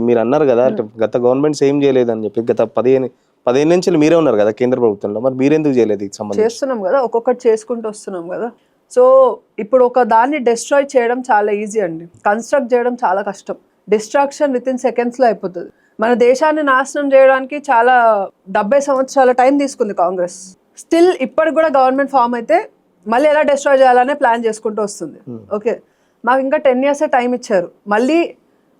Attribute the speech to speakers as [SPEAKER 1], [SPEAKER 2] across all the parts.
[SPEAKER 1] మీరు అన్నారు కదా గత గవర్నమెంట్స్ ఏం చేయలేదని చెప్పి, గత 15 నుంచి మీరే ఉన్నారు కదా కేంద్ర ప్రభుత్వంలో, మరి మీరెందుకు చేయలేదు?
[SPEAKER 2] చేస్తున్నాం కదా, ఒక్కొక్కటి చేసుకుంటూ వస్తున్నాం కదా. సో ఇప్పుడు ఒక దాన్ని డిస్ట్రాయ్ చేయడం చాలా ఈజీ అండి, కన్స్ట్రక్ట్ చేయడం చాలా కష్టం. డిస్ట్రాక్షన్ విత్ ఇన్ సెకండ్స్లో అయిపోతుంది. మన దేశాన్ని నాశనం చేయడానికి చాలా 70 సంవత్సరాల టైం తీసుకుంది కాంగ్రెస్. స్టిల్ ఇప్పటికి కూడా గవర్నమెంట్ ఫామ్ అయితే మళ్ళీ ఎలా డిస్ట్రాయ్ చేయాలనే ప్లాన్ చేసుకుంటూ వస్తుంది. ఓకే, మాకు ఇంకా 10 years టైం ఇచ్చారు మళ్ళీ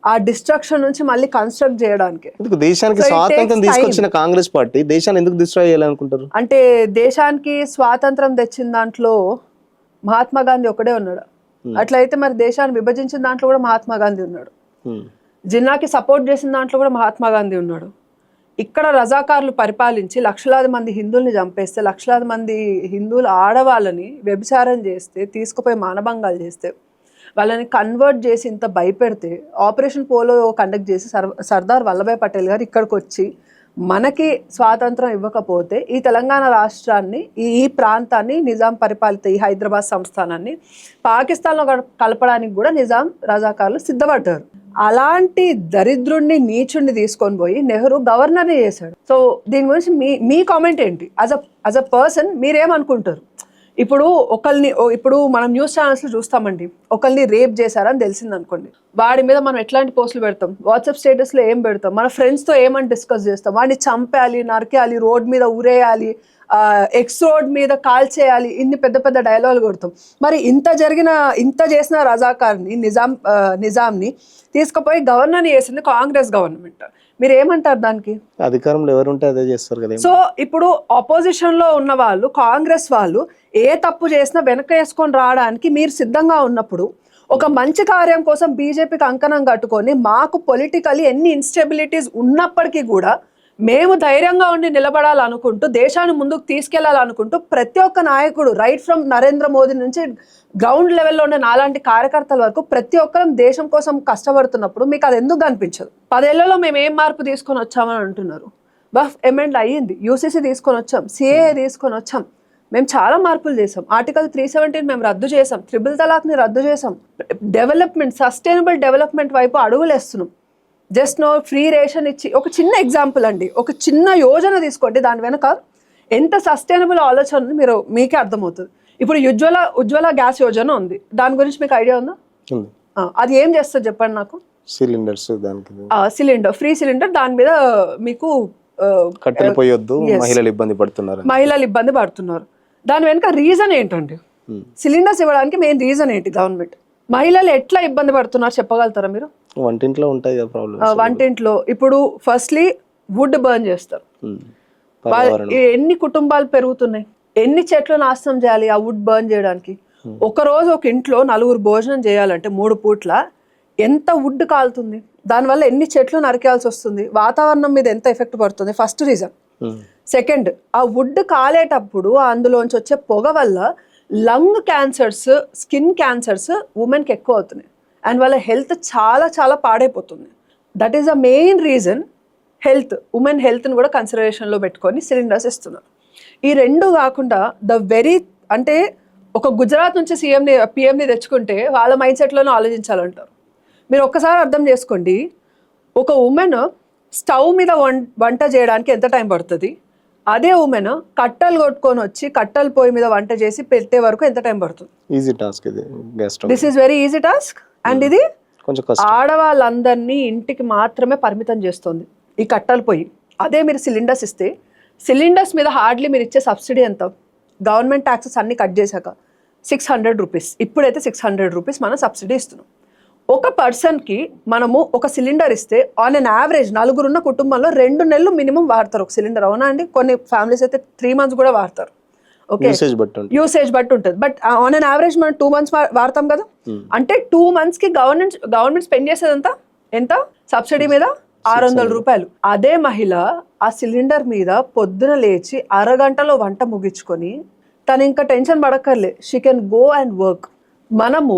[SPEAKER 2] ఆ డిస్ట్రక్షన్ నుంచి మళ్ళీ కన్స్ట్రక్ట్ చేయడానికి.
[SPEAKER 1] దేశానికి స్వాతంత్రం తీసుకొచ్చిన కాంగ్రెస్ పార్టీ దేశాన్ని ఎందుకు డిస్ట్రాయ్ చేయాలనుకుంటారు?
[SPEAKER 2] అంటే దేశానికి స్వాతంత్రం తెచ్చిన దాంట్లో మహాత్మా గాంధీ ఒకడే ఉన్నాడు. అట్లయితే మరి దేశాన్ని విభజించిన దాంట్లో కూడా మహాత్మా గాంధీ ఉన్నాడు. జిన్నాకి సపోర్ట్ చేసిన దాంట్లో కూడా మహాత్మా గాంధీ ఉన్నాడు. ఇక్కడ రజాకారులు పరిపాలించి లక్షలాది మంది హిందువుల్ని చంపేస్తే, లక్షలాది మంది హిందువుల ఆడవాళ్ళని వ్యభిచారం చేస్తే, తీసుకుపోయి మానభంగాలు చేస్తే, వాళ్ళని కన్వర్ట్ చేసి ఇంత భయపెడితే, ఆపరేషన్ పోలో కండక్ట్ చేసి సర్దార్ వల్లభాయ్ పటేల్ గారు ఇక్కడికి వచ్చి మనకి స్వాతంత్రం ఇవ్వకపోతే ఈ తెలంగాణ రాష్ట్రాన్ని, ఈ ప్రాంతాన్ని, నిజాం పరిపాలిత ఈ హైదరాబాద్ సంస్థానాన్ని పాకిస్తాన్లో కలపడానికి కూడా నిజాం రజాకారులు సిద్ధపడ్డారు. అలాంటి దరిద్రుణ్ణి, నీచుణ్ణి తీసుకొని పోయి నెహ్రూ గవర్నర్ని చేశాడు. సో దీని గురించి మీ కామెంట్ ఏంటి? As a person మీరేమనుకుంటారు? ఇప్పుడు మనం న్యూస్ ఛానల్స్లో చూస్తామండి, ఒకరిని రేప్ చేశారని తెలిసింది అనుకోండి, వాడి మీద మనం ఎట్లాంటి పోస్టులు పెడతాం, వాట్సాప్ స్టేటస్లో ఏం పెడతాం, మన ఫ్రెండ్స్తో ఏమని డిస్కస్ చేస్తాం, వాడిని చంపేయాలి, నరికేయాలి, రోడ్ మీద ఊరేయాలి, ఎక్స్ రోడ్ మీద కాల్ చేయాలి, ఇన్ని పెద్ద పెద్ద డైలాగులు కొడతాం. మరి ఇంత చేసిన రజాకార్ని, నిజాంని తీసుకుపోయి గవర్నర్ని చేసింది కాంగ్రెస్ గవర్నమెంట్. మీరు ఏమంటారు దానికి?
[SPEAKER 1] అధికారంలో ఎవరు ఉంటే అదే చేస్తారు కదా.
[SPEAKER 2] సో ఇప్పుడు ఆపోజిషన్ లో ఉన్న వాళ్ళు, కాంగ్రెస్ వాళ్ళు ఏ తప్పు చేసినా వెనక వేసుకొని రావడానికి మీరు సిద్ధంగా ఉన్నప్పుడు, ఒక మంచి కార్యం కోసం బీజేపీకి అంకణం కట్టుకొని మాకు పొలిటికలీ ఎన్ని ఇన్స్టెబిలిటీస్ ఉన్నప్పటికీ కూడా మేము ధైర్యంగా ఉండి నిలబడాలనుకుంటూ, దేశాన్ని ముందుకు తీసుకెళ్లాలనుకుంటూ ప్రతి ఒక్క నాయకుడు, రైట్ ఫ్రమ్ నరేంద్ర మోదీ నుంచి గ్రౌండ్ లెవెల్లో ఉండే నాలాంటి కార్యకర్తల వరకు ప్రతి ఒక్కరం దేశం కోసం కష్టపడుతున్నప్పుడు మీకు అది ఎందుకు కనిపించదు? 10 ఏళ్లలో మేము ఏం మార్పు తీసుకొని వచ్చామని అంటున్నారు. బఫ్ అమెండ్ అయ్యింది, యూసీసీ తీసుకొని వచ్చాం, సిఏఏ తీసుకొని వచ్చాం, మేము చాలా మార్పులు చేసాం, ఆర్టికల్ 317 మేము రద్దు చేసాం, ట్రిపుల్ తలాక్ని రద్దు చేసాం, డెవలప్మెంట్, సస్టైనబుల్ డెవలప్మెంట్ వైపు అడుగులేస్తున్నాం. జస్ట్ నో ఫ్రీ రేషన్ ఇచ్చి, ఒక చిన్న ఎగ్జాంపుల్ అండి, ఒక చిన్న యోజన తీసుకోండి, దాని వెనక ఎంత సస్టైనబుల్ ఆలోచన మీకే అర్థమవుతుంది. ఇప్పుడు ఉజ్వల గ్యాస్ యోజన ఉంది, దాని గురించి మీకు ఐడియా ఉందా? అది ఏం చేస్తుంది చెప్పండి నాకు.
[SPEAKER 1] సిలిండర్స్,
[SPEAKER 2] సిలిండర్, ఫ్రీ సిలిండర్, దాని మీద మీకు
[SPEAKER 1] కట్టెలు పోయొద్దు, మహిళలు
[SPEAKER 2] ఇబ్బంది పడుతున్నారు. దాని వెనక రీజన్ ఏంటండి? సిలిండర్స్ ఇవ్వడానికి మెయిన్ రీజన్ ఏంటి? గవర్నమెంట్ మహిళలు ఎట్లా ఇబ్బంది పడుతున్నారు చెప్పగలుగుతారా మీరు?
[SPEAKER 1] వంటింట్లో ఉంటాయి ప్రాబ్లమ్.
[SPEAKER 2] వంటింట్లో ఇప్పుడు ఫస్ట్లీ వుడ్ బర్న్ చేస్తారు. ఎన్ని కుటుంబాలు పెరుగుతున్నాయి, ఎన్ని చెట్లు నాశనం చేయాలి ఆ వుడ్ బర్న్ చేయడానికి? ఒక రోజు ఒక ఇంట్లో 4 భోజనం చేయాలంటే 3 పూట్ల ఎంత వుడ్ కాలుతుంది, దానివల్ల ఎన్ని చెట్లు నరికేయాల్సి వస్తుంది, వాతావరణం మీద ఎంత ఎఫెక్ట్ పడుతుంది, ఫస్ట్ రీజన్. సెకండ్, ఆ వుడ్ కాలేటప్పుడు అందులోంచి వచ్చే పొగ వల్ల లంగ్ క్యాన్సర్స్, స్కిన్ క్యాన్సర్స్ ఉమెన్కి ఎక్కువ అవుతున్నాయి, అండ్ వాళ్ళ హెల్త్ చాలా చాలా పాడైపోతుంది. That is the main reason. Women హెల్త్ని కూడా కన్సిడరేషన్లో పెట్టుకొని సిలిండర్స్ ఇస్తున్నారు. ఈ 2 కాకుండా అంటే ఒక గుజరాత్ నుంచి పిఎంని తెచ్చుకుంటే వాళ్ళ మైండ్ సెట్లోనే ఆలోచించాలంటారు. మీరు ఒక్కసారి అర్థం చేసుకోండి, ఒక ఉమెన్ స్టవ్ మీద వంట చేయడానికి ఎంత టైం పడుతుంది, అదే ఉమెన్ కట్టెలు కొట్టుకొని వచ్చి కట్టెల పొయ్యి మీద వంట చేసి పెట్టే వరకు ఎంత టైం పడుతుంది?
[SPEAKER 1] ఈజీ టాస్క్ ఇది.
[SPEAKER 2] This is very easy task. And ఇది ఆడవాళ్ళందరినీ ఇంటికి మాత్రమే పరిమితం చేస్తుంది ఈ కట్టెల పొయ్యి. అదే మీరు సిలిండర్స్ ఇస్తే, సిలిండర్స్ మీద హార్డ్లీ మీరు ఇచ్చే సబ్సిడీ ఎంత? గవర్నమెంట్ ట్యాక్సెస్ అన్ని కట్ చేశాక 600 రూపీస్, ఇప్పుడైతే 600 రూపీస్ మనం సబ్సిడీ ఇస్తున్నాం. ఒక పర్సన్కి మనము ఒక సిలిండర్ ఇస్తే ఆన్ అన్ యావరేజ్ 4 ఉన్న కుటుంబంలో 2 నెలలు మినిమం వాడతారు ఒక సిలిండర్, అవునా అండి? కొన్ని ఫ్యామిలీస్ అయితే 3 months కూడా వాడతారు. ఓకే, యూసేజ్ బట్టి ఉంటుంది. బట్ ఆన్ అన్ యావరేజ్ మనం 2 months వాడతాం కదా. అంటే 2 monthsకి గవర్నమెంట్ స్పెండ్ చేసేది ఎంత సబ్సిడీ మీద? 600 రూపాయలు. అదే మహిళ ఆ సిలిండర్ మీద పొద్దున లేచి అరగంటలో వంట ముగించుకొని తను ఇంకా tension పడక్కర్లే, she can go and work. మనము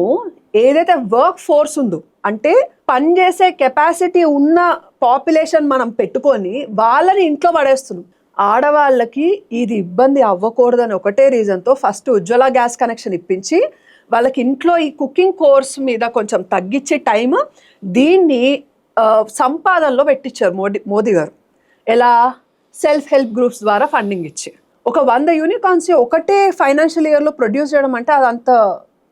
[SPEAKER 2] ఏదైతే వర్క్ ఫోర్స్ ఉందో, అంటే పనిచేసే కెపాసిటీ ఉన్న పాపులేషన్ మనం పెట్టుకొని వాళ్ళని ఇంట్లో పడేస్తున్నాం. ఆడవాళ్ళకి ఇది ఇబ్బంది అవ్వకూడదని ఒకటే రీజన్తో ఫస్ట్ ఉజ్వల గ్యాస్ కనెక్షన్ ఇప్పించి వాళ్ళకి ఇంట్లో ఈ కుకింగ్ కోర్స్ మీద కొంచెం తగ్గించే టైం, దీన్ని సంపాదనలో పెట్టించారు మోదీ గారు. ఎలా? సెల్ఫ్ హెల్ప్ గ్రూప్స్ ద్వారా ఫండింగ్ ఇచ్చి ఒక 100 యూనికార్న్స్ ఒకటే ఫైనాన్షియల్ ఇయర్లో ప్రొడ్యూస్ చేయడం అంటే అది అంత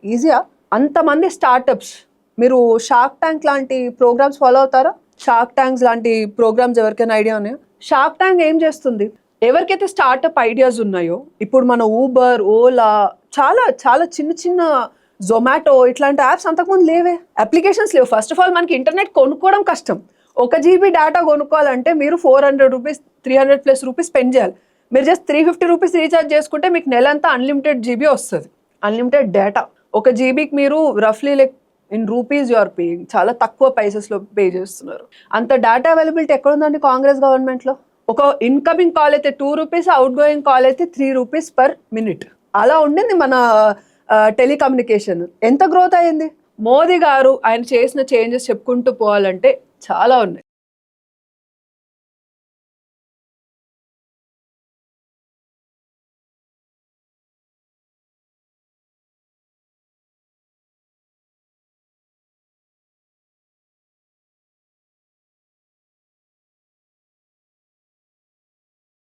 [SPEAKER 2] ఈజీయా? అంతమంది స్టార్టప్స్. మీరు షార్క్ ట్యాంక్ లాంటి ప్రోగ్రామ్స్ ఫాలో అవుతారా? షార్క్ ట్యాంక్స్ లాంటి ప్రోగ్రామ్స్ ఎవరికైనా ఐడియా ఉన్నాయో? షార్క్ ట్యాంక్ ఏం చేస్తుంది? ఎవరికైతే స్టార్టప్ ఐడియాస్ ఉన్నాయో, ఇప్పుడు మన ఊబర్, ఓలా, చాలా చాలా చిన్న చిన్న జొమాటో ఇట్లాంటి యాప్స్ అంతకుముందు లేవే, అప్లికేషన్స్ లేవు. ఫస్ట్ ఆఫ్ ఆల్ మనకి ఇంటర్నెట్ కొనుక్కోవడం కష్టం. 1 GB డేటా కొనుక్కోవాలంటే మీరు 400 రూపీస్ 300+ రూపీస్ స్పెండ్ చేయాలి. మీరు జస్ట్ 350 రూపీస్ రీఛార్జ్ చేసుకుంటే మీకు నెలంతా అన్లిమిటెడ్ జీబీ వస్తుంది, అన్లిమిటెడ్ డేటా. 1 GBకి మీరు రఫ్లీ like in rupees you are paying, చాలా తక్కువ పైసెస్లో పే చేస్తున్నారు. అంత డేటా అవైలబిలిటీ ఎక్కడ ఉందండి కాంగ్రెస్ గవర్నమెంట్లో? ఒక ఇన్కమింగ్ కాల్ అయితే 2 రూపీస్, అవుట్ గోయింగ్ కాల్ అయితే 3 రూపీస్ per minute. అలా ఉండింది మన టెలికమ్యూనికేషన్. ఎంత గ్రోత్ అయ్యింది? మోదీ గారు ఆయన చేసిన చేంజెస్ చెప్పుకుంటూ పోవాలంటే చాలా ఉన్నాయి.